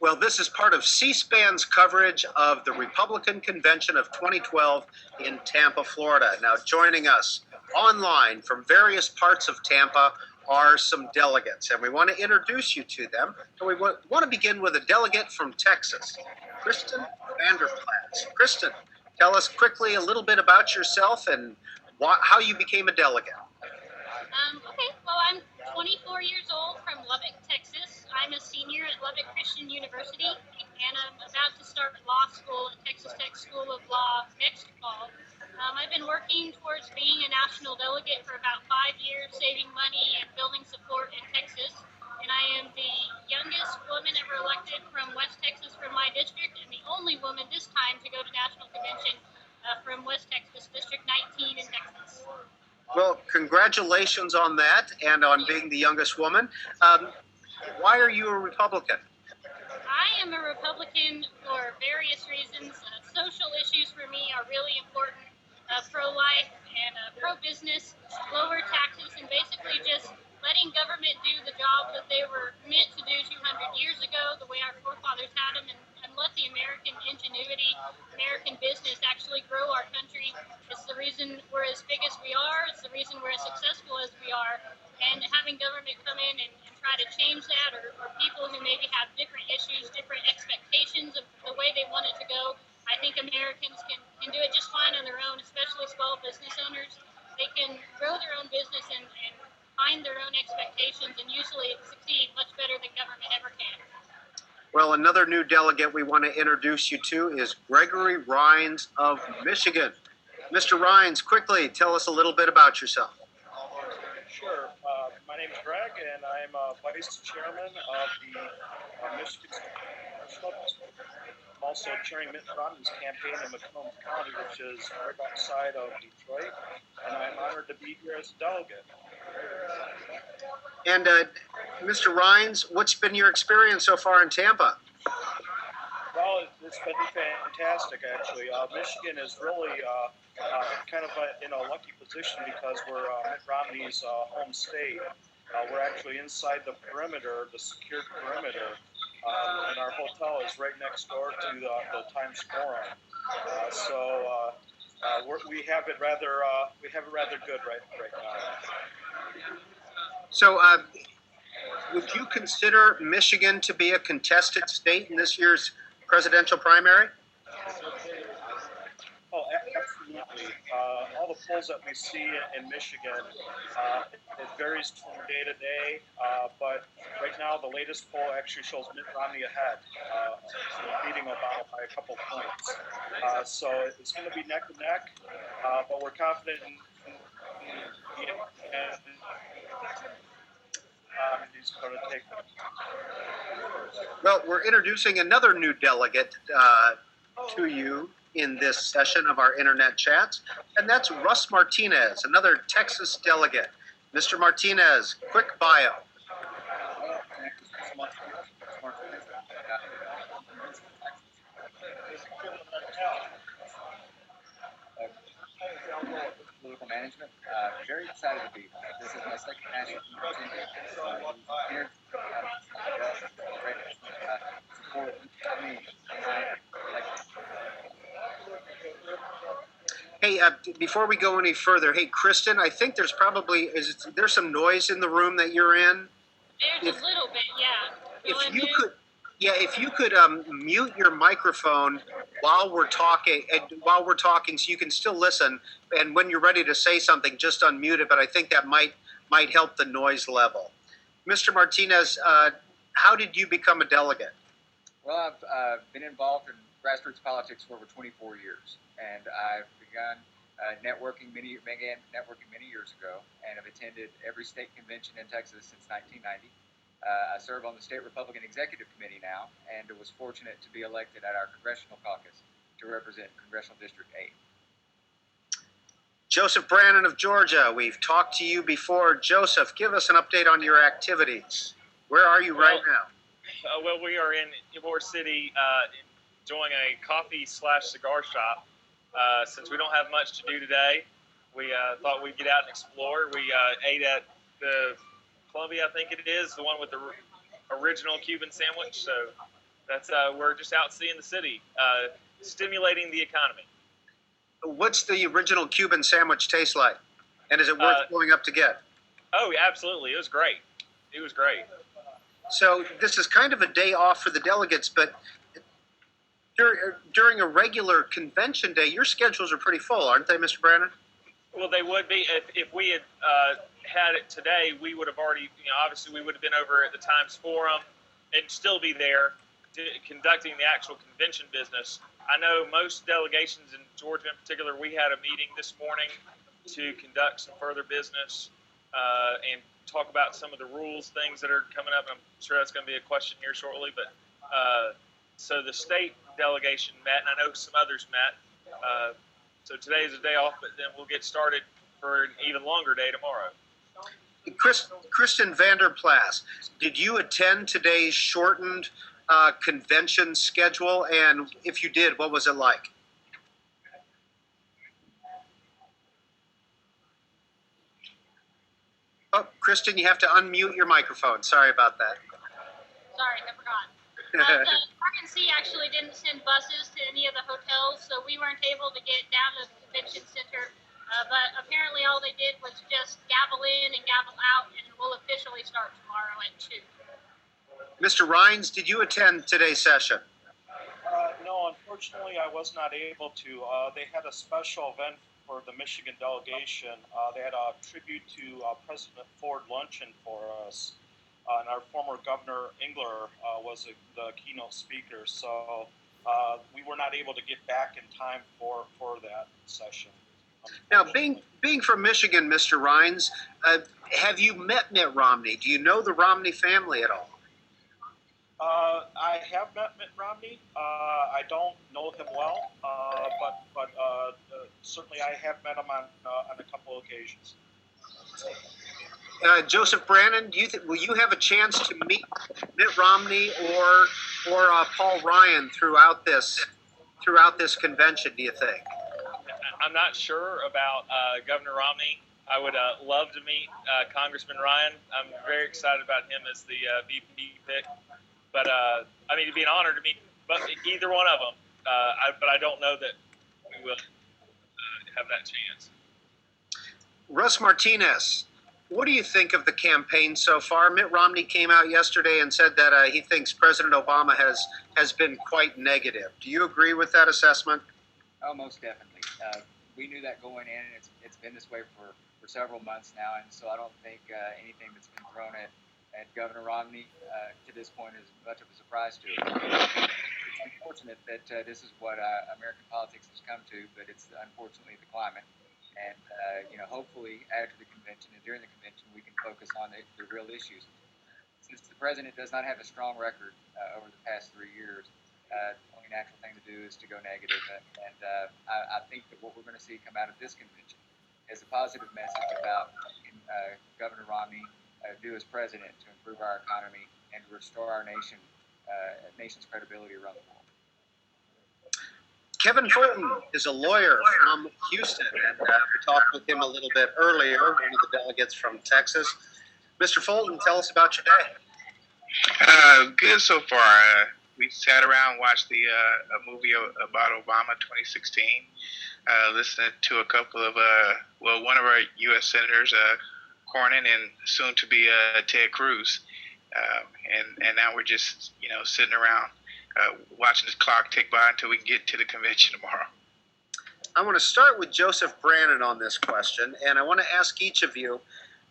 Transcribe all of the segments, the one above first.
Well, this is part of C-SPAN's coverage of the Republican Convention of 2012 in Tampa, Florida. Now, joining us online from various parts of Tampa are some delegates, and we want to introduce you to them. And we want to begin with a delegate from Texas, Kristen Vander-Plas. Kristen, tell us quickly a little bit about yourself and how you became a delegate. Okay, well, I'm 24 years old from Lubbock, Texas. I'm a senior at Lubbock Christian University, and I'm about to start law school at Texas Tech School of Law next fall. I've been working towards being a national delegate for about 5 years, saving money and building support in Texas. And I am the youngest woman ever elected from West Texas from my district, and the only woman this time to go to national convention from West Texas, District 19 in Texas. Well, congratulations on that and on being the youngest woman. Why are you a Republican? I am a Republican for various reasons. Social issues for me are really important. Pro-life and pro-business, lower taxes, and basically just letting government do the job that they were meant to do 200 years ago, the way our forefathers had them, and let the American ingenuity, American business actually grow our country. It's the reason we're as big as we are. It's the reason we're as successful as we are. And having government come in and try to change that, or people who maybe have different issues, different expectations of the way they want it to go, I think Americans can do it just fine on their own, especially small business owners. They can grow their own business and find their own expectations and usually succeed much better than government ever can. Well, another new delegate we want to introduce you to is Gregory Rhines of Michigan. Mr. Rhines, quickly tell us a little bit about yourself. Sure. My name is Greg, and I'm Vice Chairman of the Michigan Congressional District. I'm also chairing Mitt Romney's campaign in Macomb County, which is right outside of Detroit, and I'm honored to be here as a delegate. And Mr. Rhines, what's been your experience so far in Tampa? Well, it's been fantastic, actually. Michigan is really kind of in a lucky position because we're Mitt Romney's home state. We're actually inside the perimeter, the secured perimeter, and our hotel is right next door to the Times Forum. So we have it rather good right now. So, would you consider Michigan to be a contested state in this year's presidential primary? Oh, absolutely. All the polls that we see in Michigan, it varies from day to day, but right now the latest poll actually shows Mitt Romney ahead, beating Obama by a couple points. So it's going to be neck and neck, but we're confident in he's going to take them. Well, we're introducing another new delegate to you in this session of our internet chats, and that's Russ Martinez, another Texas delegate. Mr. Martinez, quick bio. Thank you so much, Martinez. Political management. Very excited to be here. This is my second national convention. Here, support me. Hey, before we go any further, hey, Kristen, I think there's probably, there's some noise in the room that you're in? There's a little bit, yeah. If you could mute your microphone while we're talking, so you can still listen, and when you're ready to say something, just unmute it, but I think that might help the noise level. Mr. Martinez, how did you become a delegate? Well, I've been involved in grassroots politics for over 24 years, and I've began networking many years ago, and have attended every state convention in Texas since 1990. I serve on the State Republican Executive Committee now, and was fortunate to be elected at our congressional caucus to represent Congressional District 8. Joseph Brannan of Georgia, we've talked to you before. Joseph, give us an update on your activities. Where are you right now? Well, we are in Ybor City enjoying a coffee/cigar shop. Since we don't have much to do today, we thought we'd get out and explore. We ate at the Columbia, I think it is, the one with the original Cuban sandwich. So That's we're just out seeing the city, stimulating the economy. What's the original Cuban sandwich taste like? And is it worth going up to get? Oh, yeah, absolutely. It was great. It was great. So this is kind of a day off for the delegates, but during a regular convention day, your schedules are pretty full, aren't they, Mr. Brannan? Well, they would be if we had had it today. We would have already, obviously, we would have been over at the Times Forum and still be there conducting the actual convention business. I know most delegations in Georgia, in particular, we had a meeting this morning to conduct some further business and talk about some of the rules, things that are coming up. I'm sure that's going to be a question here shortly. But so the state delegation met, and I know some others met. So today is a day off, but then we'll get started for an even longer day tomorrow. Kristen Vander-Plas, did you attend today's shortened convention schedule? And if you did, what was it like? Oh, Kristen, you have to unmute your microphone. Sorry about that. Sorry, I forgot. The RNC actually didn't send buses to any of the hotels, so we weren't able to get down to the convention center. But apparently all they did was just gavel in and gavel out, and we'll officially start tomorrow at 2. Mr. Rhines, did you attend today's session? No, unfortunately, I was not able to. They had a special event for the Michigan delegation. They had a tribute to President Ford luncheon for us. And our former Governor Engler was the keynote speaker. So we were not able to get back in time for that session. Now, being from Michigan, Mr. Rhines, have you met Mitt Romney? Do you know the Romney family at all? I have met Mitt Romney. I don't know him well, but certainly I have met him on a couple of occasions. Joseph Brannan, will you have a chance to meet Mitt Romney or Paul Ryan throughout this convention? Do you think? I'm not sure about Governor Romney. I would love to meet Congressman Ryan. I'm very excited about him as the VP pick. But I mean, it'd be an honor to meet either one of them. But I don't know that we will have that chance. Russ Martinez, what do you think of the campaign so far? Mitt Romney came out yesterday and said that he thinks President Obama has been quite negative. Do you agree with that assessment? Oh, most definitely. We knew that going in, and it's been this way for several months now, and so I don't think anything that's been thrown at Governor Romney to this point is much of a surprise to us. It's unfortunate that this is what American politics has come to, but it's unfortunately the climate. And hopefully after the convention and during the convention, we can focus on the real issues. Since the president does not have a strong record over the past 3 years, the only natural thing to do is to go negative. And I think that what we're going to see come out of this convention is a positive message about Governor Romney do as president to improve our economy and to restore our nation's credibility around the world. Kevin Fulton is a lawyer from Houston, and we talked with him a little bit earlier, one of the delegates from Texas. Mr. Fulton, tell us about your day. Good so far. We sat around, watched a movie about Obama 2016, listened to a couple of, one of our U.S. senators, Cornyn, and soon to be Ted Cruz. And now we're just, sitting around watching the clock tick by until we can get to the convention tomorrow. I want to start with Joseph Brannan on this question, and I want to ask each of you,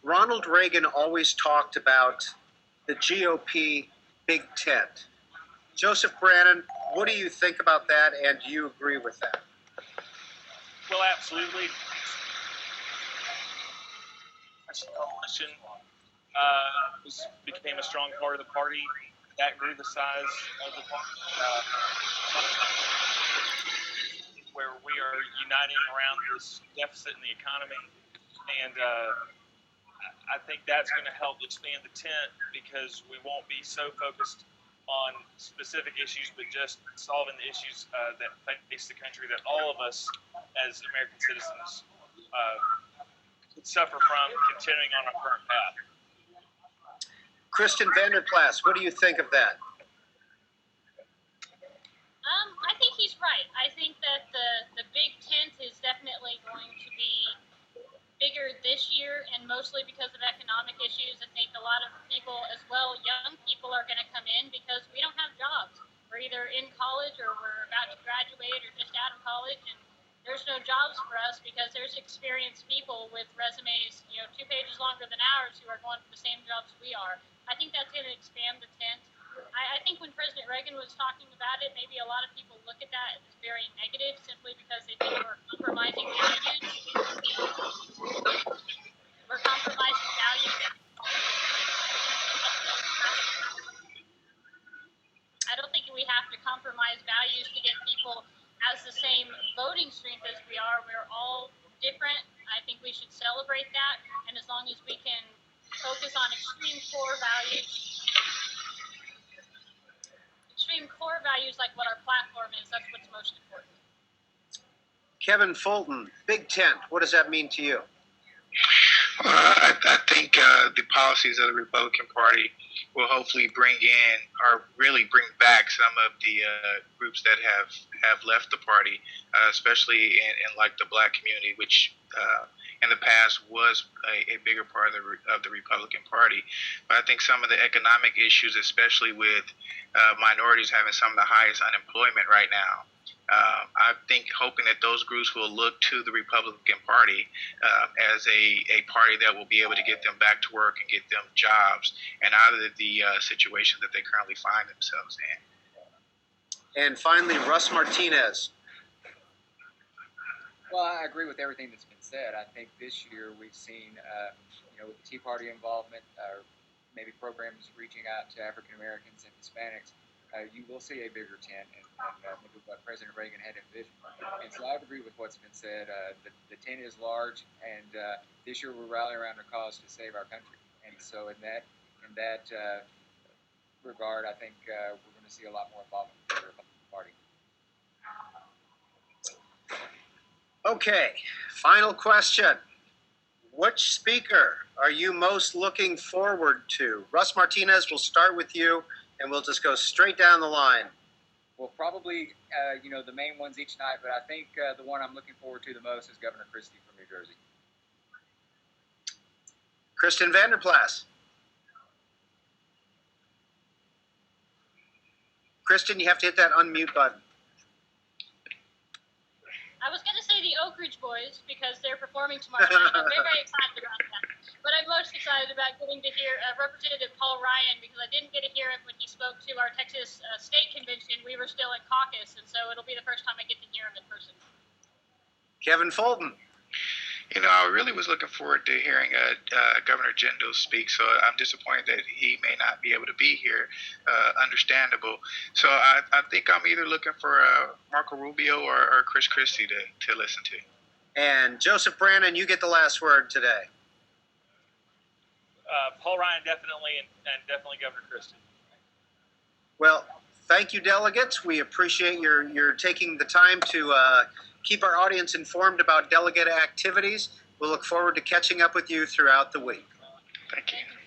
Ronald Reagan always talked about the GOP Big Tent. Joseph Brannan, what do you think about that, and do you agree with that? Well, absolutely. Coalition became a strong part of the party. That grew the size of the party, where we are uniting around this deficit in the economy. And I think that's going to help expand the tent because we won't be so focused on specific issues, but just solving the issues that face the country that all of us as American citizens suffer from continuing on our current path. Kristen Vander-Plas, what do you think of that? he's right. I think that the big tent is definitely going to be bigger this year, and mostly because of economic issues. I think a lot of people as well, young people, are going to come in because we don't have jobs. We're either in college or we're about to graduate or just out of college, and there's no jobs for us because there's experienced people with resumes, 2 pages longer than ours who are going for the same jobs we are. I think that's going to expand the tent. I think when President Reagan was talking about it, maybe a lot of people look at that as very negative simply because they think we're compromising values. We're compromising values. I don't think we have to compromise values to get people as the same voting strength as we are. We're all different. I think we should celebrate that. And as long as we can focus on extreme core values like what our platform is, that's what's most important. Kevin Fulton, Big Tent, what does that mean to you? I think the policies of the Republican Party will hopefully bring in or really bring back some of the groups that have left the party, especially in like the Black community, which in the past was a bigger part of the Republican Party. But I think some of the economic issues, especially with minorities having some of the highest unemployment right now, I think hoping that those groups will look to the Republican Party as a party that will be able to get them back to work and get them jobs and out of the situation that they currently find themselves in. And finally, Russ Martinez. Well, I agree with everything that's been said. I think this year we've seen, with the Tea Party involvement, maybe programs reaching out to African Americans and Hispanics, you will see a bigger tent and maybe what President Reagan had envisioned. And so I would agree with what's been said. The tent is large, and this year we're rallying around a cause to save our country. And so in that regard, I think we're going to see a lot more involvement from the Republican Party. Okay, final question. Which speaker are you most looking forward to? Russ Martinez, we'll start with you, and we'll just go straight down the line. Well, probably, the main ones each night, but I think the one I'm looking forward to the most is Governor Christie from New Jersey. Kristen Vander-Plas. Kristen, you have to hit that unmute button. I was going to say the Oak Ridge Boys because they're performing tomorrow night. I'm very, very excited about that. But I'm most excited about getting to hear Representative Paul Ryan because I didn't get to hear him when he spoke to our Texas State Convention. We were still in caucus, and so it'll be the first time I get to hear him in person. Kevin Fulton. I really was looking forward to hearing Governor Jindal speak, so I'm disappointed that he may not be able to be here. Understandable. So I think I'm either looking for Marco Rubio or Chris Christie to listen to. And Joseph Brannan, you get the last word today. Paul Ryan definitely, and definitely Governor Christie. Well, thank you, delegates. We appreciate your taking the time to keep our audience informed about delegate activities. We'll look forward to catching up with you throughout the week. Thank you.